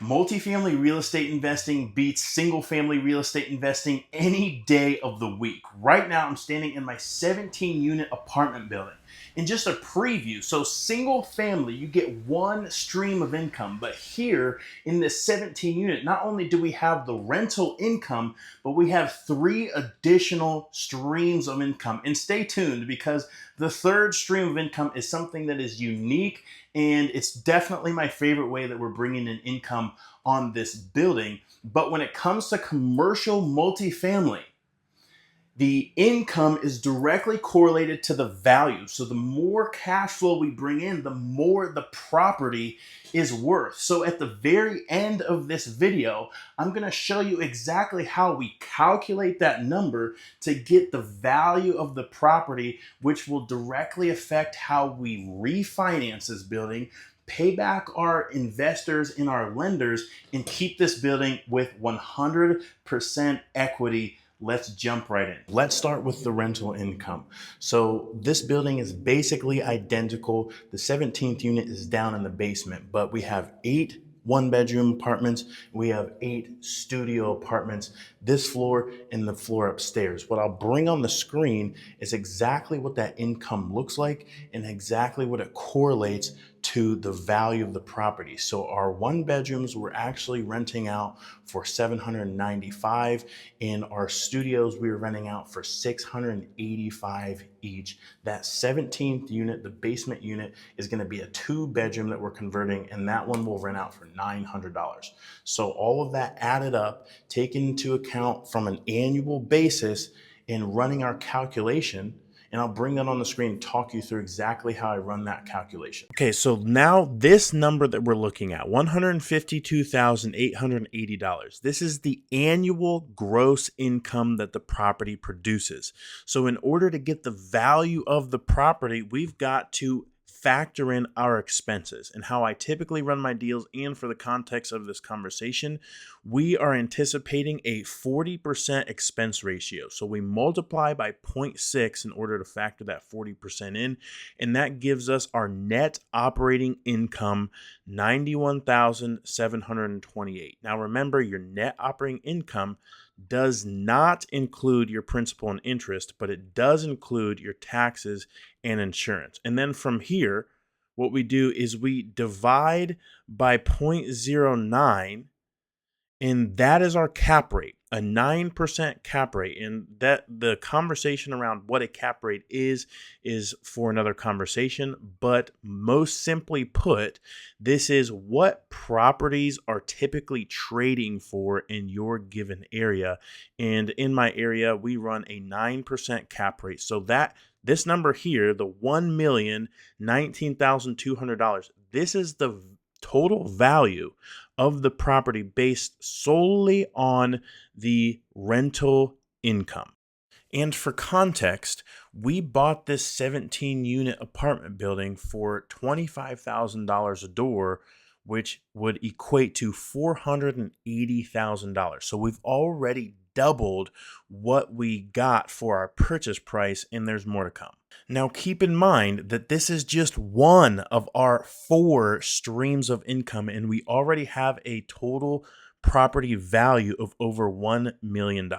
Multifamily real estate investing beats single family real estate investing any day of the week. Right now, I'm standing in my 17 unit apartment building. In just a preview, so single family, you get one stream of income. But here in this 17 unit, not only do we have the rental income, but we have three additional streams of income. And stay tuned because the third stream of income is something that is unique, and it's definitely my favorite way that we're bringing in income on this building. But when it comes to commercial multifamily, the income is directly correlated to the value. So the more cash flow we bring in, the more the property is worth. So at the very end of this video, I'm going to show you exactly how we calculate that number to get the value of the property, which will directly affect how we refinance this building, pay back our investors and our lenders, and keep this building with 100% equity. Let's jump right in. Let's start with the rental income. So this building is basically identical. The 17th unit is down in the basement, but we have 8 one-bedroom apartments. We have 8 studio apartments, this floor and the floor upstairs. What I'll bring on the screen is exactly what that income looks like and exactly what it correlates to the value of the property. So our one bedrooms we're actually renting out for $795. In our studios we were renting out for $685 each. That 17th unit, the basement unit, is going to be a 2-bedroom that we're converting, and that one will rent out for $900. So all of that added up, taken into account from an annual basis, and running our calculation, and I'll bring that on the screen and talk you through exactly how I run that calculation. Okay, so now this number that we're looking at, $152,880, this is the annual gross income that the property produces. So in order to get the value of the property, we've got to factor in our expenses. And how I typically run my deals, and for the context of this conversation, we are anticipating a 40% expense ratio. So we multiply by 0.6 in order to factor that 40% in, and that gives us our net operating income, $91,728. Now remember, your net operating income does not include your principal and interest, but it does include your taxes and insurance. And then from here, what we do is we divide by 0.09, and that is our cap rate, a 9% cap rate. And that the conversation around what a cap rate is for another conversation. But most simply put, this is what properties are typically trading for in your given area. And in my area, we run a 9% cap rate. So that this number here, the $1,019,200, this is the total value of the property based solely on the rental income. And for context, we bought this 17-unit apartment building for $25,000 a door, which would equate to $480,000. So we've already doubled what we got for our purchase price, and there's more to come. Now, keep in mind that this is just one of our 4 streams of income, and we already have a total property value of over $1 million.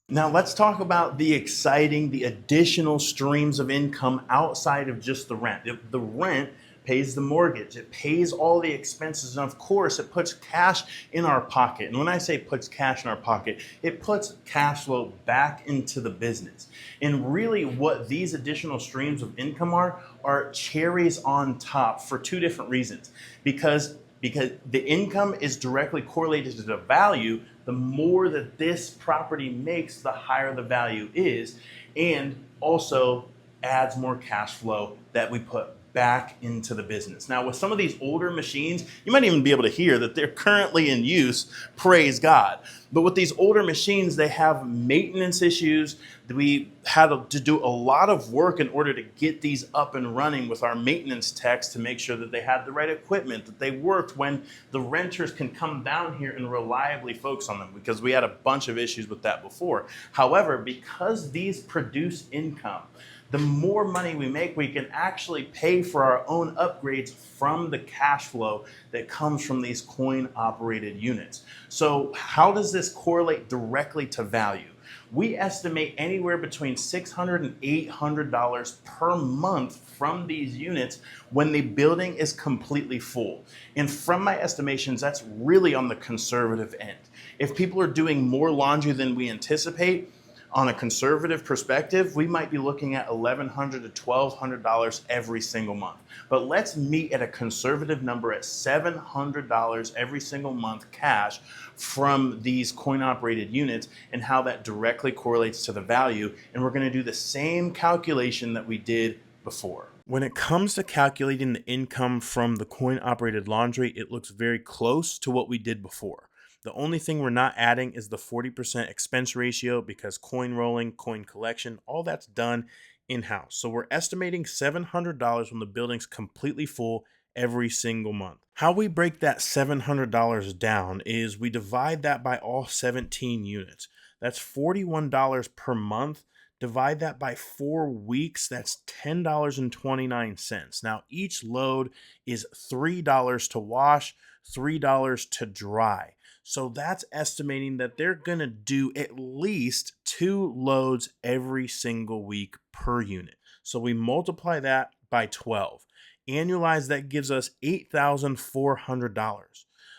Now, let's talk about the additional streams of income outside of just the rent. If the rent pays the mortgage, it pays all the expenses, and of course it puts cash in our pocket. And when I say puts cash in our pocket, it puts cash flow back into the business. And really what these additional streams of income are cherries on top for 2 different reasons. Because the income is directly correlated to the value. The more that this property makes, the higher the value is, and also adds more cash flow that we put back into the business. Now, with some of these older machines, you might even be able to hear that they're currently in use, praise God. But with these older machines, they have maintenance issues. We had to do a lot of work in order to get these up and running with our maintenance techs to make sure that they had the right equipment, that they worked when the renters can come down here and reliably focus on them, because we had a bunch of issues with that before. However, because these produce income, the more money we make, we can actually pay for our own upgrades from the cash flow that comes from these coin operated units. So how does this correlate directly to value? We estimate anywhere between $600 and $800 per month from these units when the building is completely full. And from my estimations, that's really on the conservative end. If people are doing more laundry than we anticipate, on a conservative perspective, we might be looking at $1,100 to $1,200 every single month. But let's meet at a conservative number at $700 every single month cash from these coin operated units and how that directly correlates to the value. And we're going to do the same calculation that we did before. When it comes to calculating the income from the coin operated laundry, it looks very close to what we did before. The only thing we're not adding is the 40% expense ratio because coin rolling, coin collection, all that's done in-house. So we're estimating $700 when the building's completely full every single month. How we break that $700 down is we divide that by all 17 units. That's $41 per month. Divide that by 4 weeks, that's $10.29. Now, each load is $3 to wash, $3 to dry. So that's estimating that they're going to do at least 2 loads every single week per unit. So we multiply that by 12. Annualized, that gives us $8,400.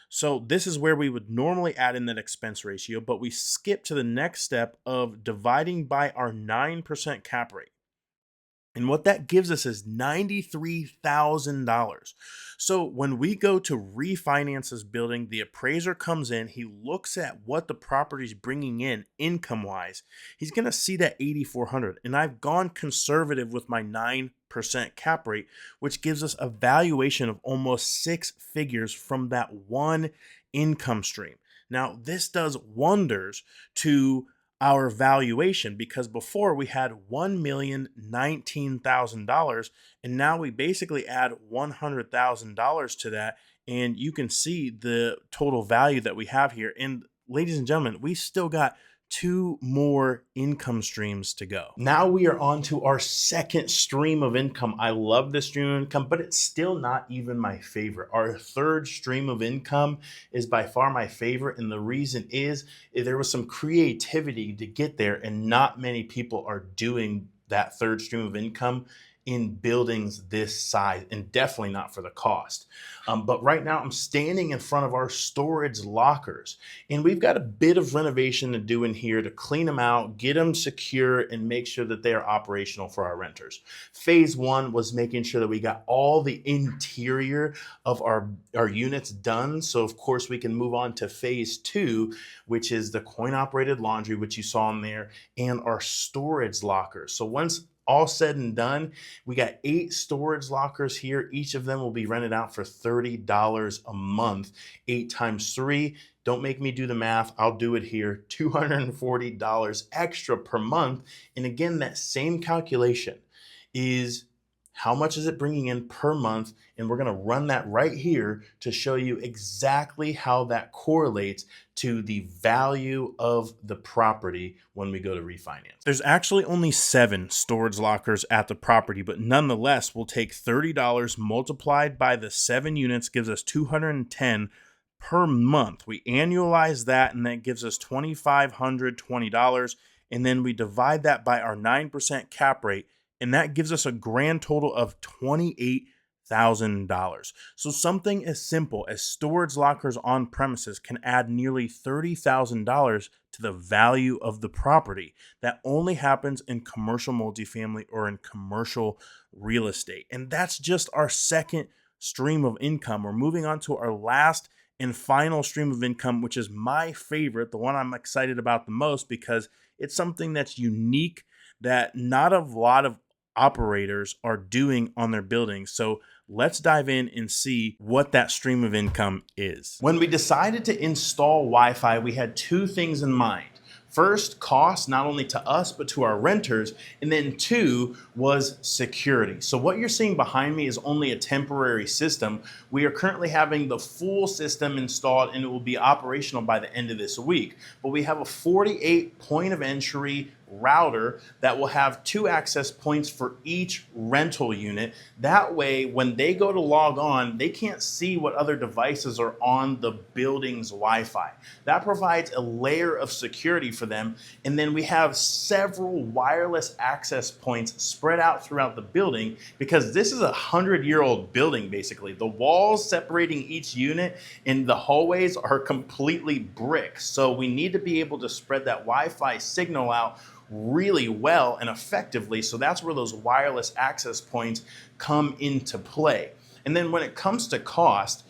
So this is where we would normally add in that expense ratio, but we skip to the next step of dividing by our 9% cap rate. And what that gives us is $93,000. So when we go to refinance this building, the appraiser comes in, he looks at what the property's bringing in income-wise. He's going to see that $8,400. And I've gone conservative with my 9% cap rate, which gives us a valuation of almost 6 figures from that one income stream. Now, this does wonders to our valuation because before we had $1,019,000 and now we basically add $100,000 to that, and you can see the total value that we have here. And ladies and gentlemen, we still got 2 more income streams to go. Now we are on to our second stream of income. I love this stream of income, but it's still not even my favorite. Our third stream of income is by far my favorite, and the reason is there was some creativity to get there, and not many people are doing that third stream of income in buildings this size, and definitely not for the cost. But right now I'm standing in front of our storage lockers, and we've got a bit of renovation to do in here to clean them out, get them secure, and make sure that they are operational for our renters. Phase 1 was making sure that we got all the interior of our units done. So of course we can move on to phase 2, which is the coin operated laundry, which you saw in there, and our storage lockers. So once all said and done, we got 8 storage lockers here. Each of them will be rented out for $30 a month. 8 times 3, don't make me do the math, I'll do it here, $240 extra per month. And again, that same calculation is how much is it bringing in per month? And we're going to run that right here to show you exactly how that correlates to the value of the property when we go to refinance. There's actually only 7 storage lockers at the property, but nonetheless, we'll take $30 multiplied by the 7 units gives us $210 per month. We annualize that, and that gives us $2,520. And then we divide that by our 9% cap rate, and that gives us a grand total of $28,000. So something as simple as storage lockers on premises can add nearly $30,000 to the value of the property. That only happens in commercial multifamily or in commercial real estate. And that's just our second stream of income. We're moving on to our last and final stream of income, which is my favorite, the one I'm excited about the most because it's something that's unique that not a lot of operators are doing on their buildings. So let's dive in and see what that stream of income is. When we decided to install Wi-Fi, we had 2 things in mind. First, cost, not only to us, but to our renters. And then 2 was security. So what you're seeing behind me is only a temporary system. We are currently having the full system installed, and it will be operational by the end of this week. But we have a 48 point of entry router that will have 2 access points for each rental unit. That way, when they go to log on, they can't see what other devices are on the building's Wi-Fi. That provides a layer of security for them. And then we have several wireless access points spread out throughout the building, because this is a 100-year-old building basically. The walls separating each unit and the hallways are completely brick. So we need to be able to spread that Wi-Fi signal out really well and effectively. So that's where those wireless access points come into play. And then when it comes to cost,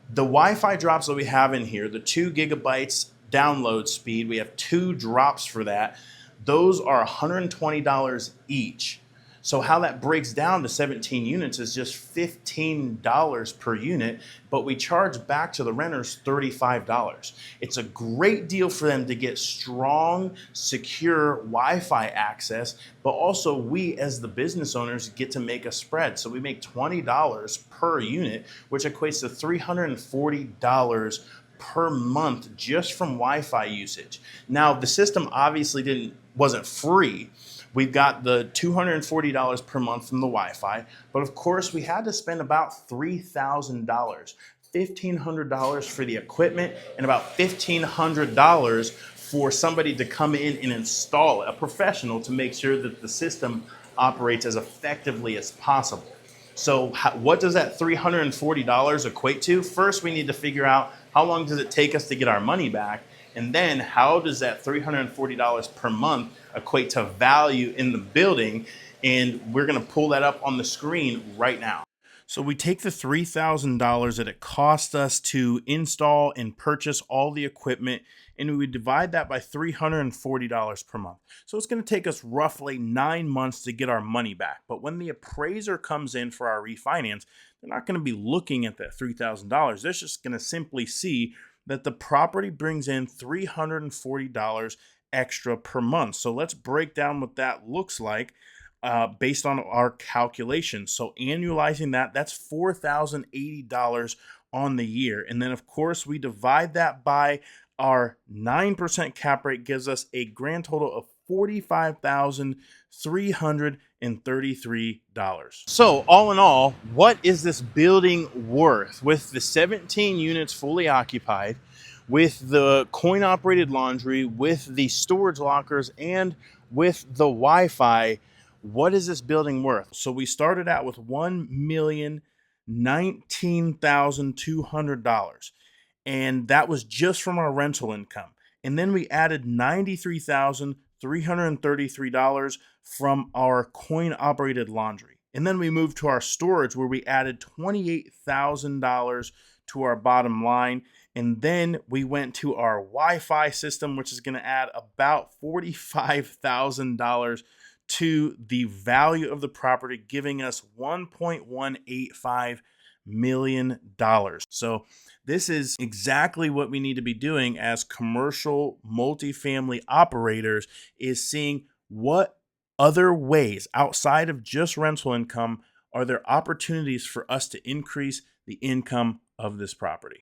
the Wi-Fi drops that we have in here, the 2 gigabytes download speed, we have 2 drops for that. Those are $120 each. So how that breaks down to 17 units is just $15 per unit, but we charge back to the renters $35. It's a great deal for them to get strong, secure Wi-Fi access, but also we as the business owners get to make a spread. So we make $20 per unit, which equates to $340 per month just from Wi-Fi usage. Now, the system obviously wasn't free. We've got the $240 per month from the Wi-Fi, but of course we had to spend about $3,000, $1,500 for the equipment and about $1,500 for somebody to come in and install it, a professional, to make sure that the system operates as effectively as possible. So what does that $340 equate to? First, we need to figure out how long does it take us to get our money back, and then how does that $340 per month equate to value in the building? And we're going to pull that up on the screen right now. So we take the $3,000 that it cost us to install and purchase all the equipment, and we divide that by $340 per month. So it's going to take us roughly 9 months to get our money back. But when the appraiser comes in for our refinance, they're not going to be looking at that $3,000. They're just going to simply see that the property brings in $340 extra per month. So let's break down what that looks like based on our calculations. So annualizing that, that's $4,080 on the year. And then of course we divide that by our 9% cap rate, gives us a grand total of $45,333. So all in all, what is this building worth with the 17 units fully occupied, with the coin-operated laundry, with the storage lockers, and with the Wi-Fi? What is this building worth? So we started out with $1,019,200. And that was just from our rental income. And then we added $93,333 from our coin-operated laundry. And then we moved to our storage, where we added $28,000 to our bottom line. And then we went to our Wi-Fi system, which is going to add about $45,000 to the value of the property, giving us $1.185 million. So this is exactly what we need to be doing as commercial multifamily operators, is seeing what other ways outside of just rental income are there opportunities for us to increase the income of this property.